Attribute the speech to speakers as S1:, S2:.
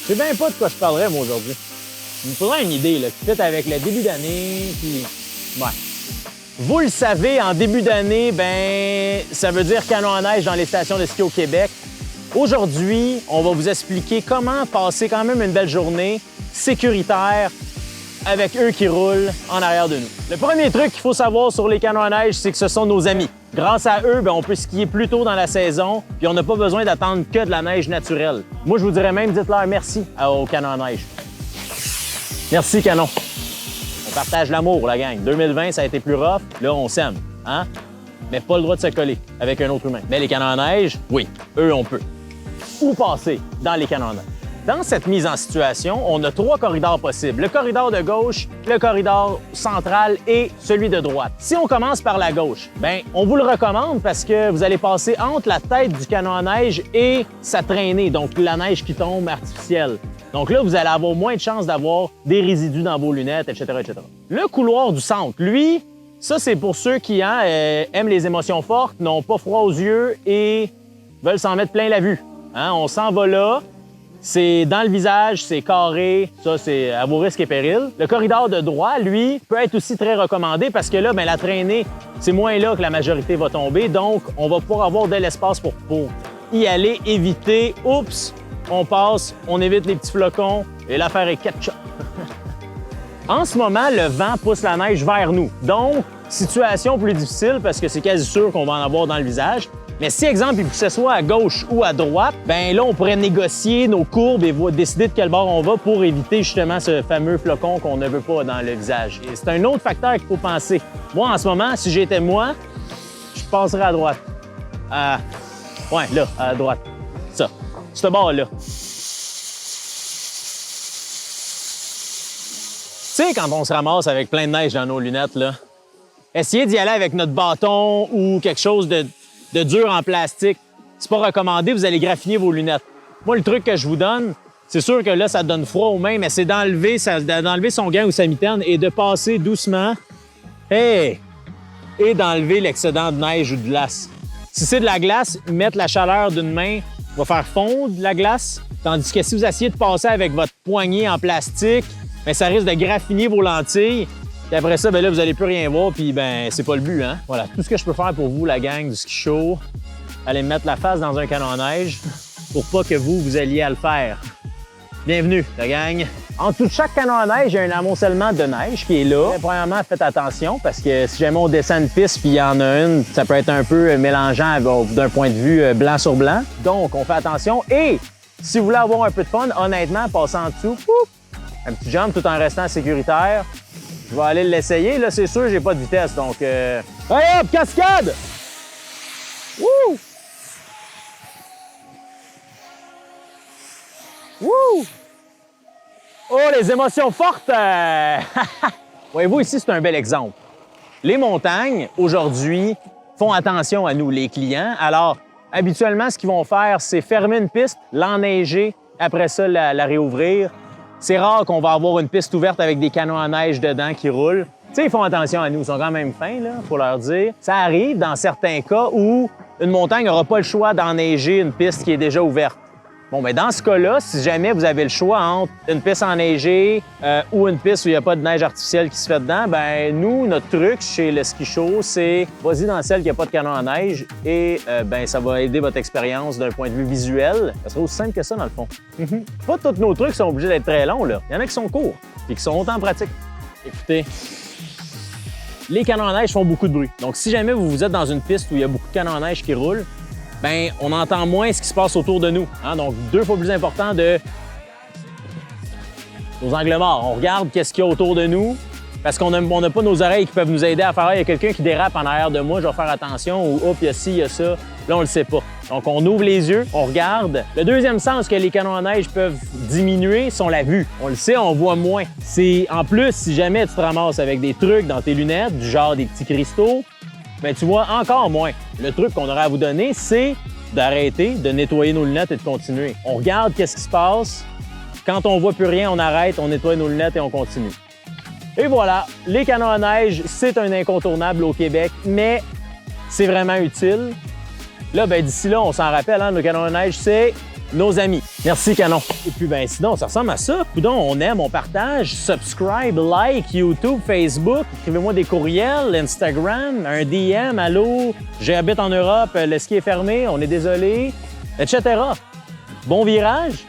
S1: Je sais bien pas de quoi je parlerais, moi, aujourd'hui. Il me faudrait une idée, là, qui fait avec le début d'année, puis... Ouais. Vous le savez, en début d'année, ben, ça veut dire canon à neige dans les stations de ski au Québec. Aujourd'hui, on va vous expliquer comment passer quand même une belle journée sécuritaire avec eux qui roulent en arrière de nous. Le premier truc qu'il faut savoir sur les canons à neige, c'est que ce sont nos amis. Grâce à eux, ben, on peut skier plus tôt dans la saison, puis on n'a pas besoin d'attendre que de la neige naturelle. Moi, je vous dirais même, dites-leur merci aux canons à neige. Merci, Canon. On partage l'amour, la gang. 2020, ça a été plus rough. Là, on s'aime, hein? Mais pas le droit de se coller avec un autre humain. Mais les canons à neige, oui, eux, on peut. Où passer dans les canons à neige? Dans cette mise en situation, on a 3 corridors possibles. Le corridor de gauche, le corridor central et celui de droite. Si on commence par la gauche, ben, on vous le recommande parce que vous allez passer entre la tête du canon à neige et sa traînée, donc la neige qui tombe artificielle. Donc là, vous allez avoir moins de chances d'avoir des résidus dans vos lunettes, etc., etc. Le couloir du centre, lui, ça, c'est pour ceux qui aiment les émotions fortes, n'ont pas froid aux yeux et veulent s'en mettre plein la vue. Hein? On s'en va là. C'est dans le visage, c'est carré, ça c'est à vos risques et périls. Le corridor de droit, lui, peut être aussi très recommandé parce que là, bien, la traînée, c'est moins là que la majorité va tomber, donc on va pouvoir avoir de l'espace pour y aller, éviter, oups, on passe, on évite les petits flocons et l'affaire est ketchup. En ce moment, le vent pousse la neige vers nous, donc situation plus difficile parce que c'est quasi sûr qu'on va en avoir dans le visage. Mais si, exemple, il poussait soit à gauche ou à droite, ben là, on pourrait négocier nos courbes et décider de quel bord on va pour éviter justement ce fameux flocon qu'on ne veut pas dans le visage. Et c'est un autre facteur qu'il faut penser. Moi, en ce moment, si j'étais moi, je passerais à droite. Ouais, là, à droite. Ça. Ce bord-là. Tu sais, quand on se ramasse avec plein de neige dans nos lunettes, là, essayez d'y aller avec notre bâton ou quelque chose de dur en plastique. C'est pas recommandé, vous allez graffiner vos lunettes. Moi, le truc que je vous donne, c'est sûr que là, ça donne froid aux mains, mais c'est d'enlever son gant ou sa mitaine et de passer doucement et d'enlever l'excédent de neige ou de glace. Si c'est de la glace, mettre la chaleur d'une main va faire fondre la glace, tandis que si vous essayez de passer avec votre poignet en plastique, bien, ça risque de graffiner vos lentilles. Puis après ça, ben là, vous n'allez plus rien voir, puis ben c'est pas le but, hein? Voilà, tout ce que je peux faire pour vous, la gang du ski show, allez me mettre la face dans un canon à neige pour pas que vous alliez à le faire. Bienvenue, la gang. En dessous de chaque canon à neige, il y a un amoncellement de neige qui est là. Premièrement, faites attention parce que si jamais on descend une piste puis il y en a une, ça peut être un peu mélangeant d'un point de vue blanc sur blanc. Donc, on fait attention. Et si vous voulez avoir un peu de fun, honnêtement, passez en dessous, un petit jump tout en restant sécuritaire. Je vais aller l'essayer. Là, c'est sûr, j'ai pas de vitesse, donc... Hey, hop, cascade! Wouh! Wouh! Oh, les émotions fortes! Voyez-vous, ici, c'est un bel exemple. Les montagnes, aujourd'hui, font attention à nous, les clients. Alors, habituellement, ce qu'ils vont faire, c'est fermer une piste, l'enneiger, après ça, la réouvrir. C'est rare qu'on va avoir une piste ouverte avec des canons à neige dedans qui roulent. Tu sais, ils font attention à nous, ils sont quand même fins, là, faut leur dire. Ça arrive dans certains cas où une montagne n'aura pas le choix d'enneiger une piste qui est déjà ouverte. Bon, bien, dans ce cas-là, si jamais vous avez le choix entre une piste enneigée ou une piste où il n'y a pas de neige artificielle qui se fait dedans, bien, nous, notre truc chez le ski show, c'est vas-y dans celle qui n'a pas de canon à neige et bien, ça va aider votre expérience d'un point de vue visuel. Ça serait aussi simple que ça, dans le fond. Pas tous nos trucs sont obligés d'être très longs, là. Il y en a qui sont courts et qui sont autant pratiques. Écoutez, les canons à neige font beaucoup de bruit. Donc, si jamais vous êtes dans une piste où il y a beaucoup de canons à neige qui roulent, bien, on entend moins ce qui se passe autour de nous. Hein? Donc, 2 fois plus important de nos angles morts. On regarde qu'est-ce qu'il y a autour de nous parce qu'on n'a pas nos oreilles qui peuvent nous aider à faire « il y a quelqu'un qui dérape en arrière de moi, je vais faire attention » ou « hop, il y a ci, il y a ça ». Là, on le sait pas. Donc, on ouvre les yeux, on regarde. Le deuxième sens que les canons à neige peuvent diminuer sont la vue. On le sait, on voit moins. En plus, si jamais tu te ramasses avec des trucs dans tes lunettes, du genre des petits cristaux, bien, tu vois encore moins. Le truc qu'on aurait à vous donner, c'est d'arrêter, de nettoyer nos lunettes et de continuer. On regarde qu'est-ce qui se passe. Quand on voit plus rien, on arrête, on nettoie nos lunettes et on continue. Et voilà, les canons à neige, c'est un incontournable au Québec, mais c'est vraiment utile. Là, ben, d'ici là, on s'en rappelle, hein, nos canons à neige, c'est nos amis. Merci, Canon. Et puis, ben sinon, ça ressemble à ça. Coudon, on aime, on partage, subscribe, like, YouTube, Facebook. Écrivez-moi des courriels, Instagram, un DM, allô, j'habite en Europe, le ski est fermé, on est désolé, etc. Bon virage!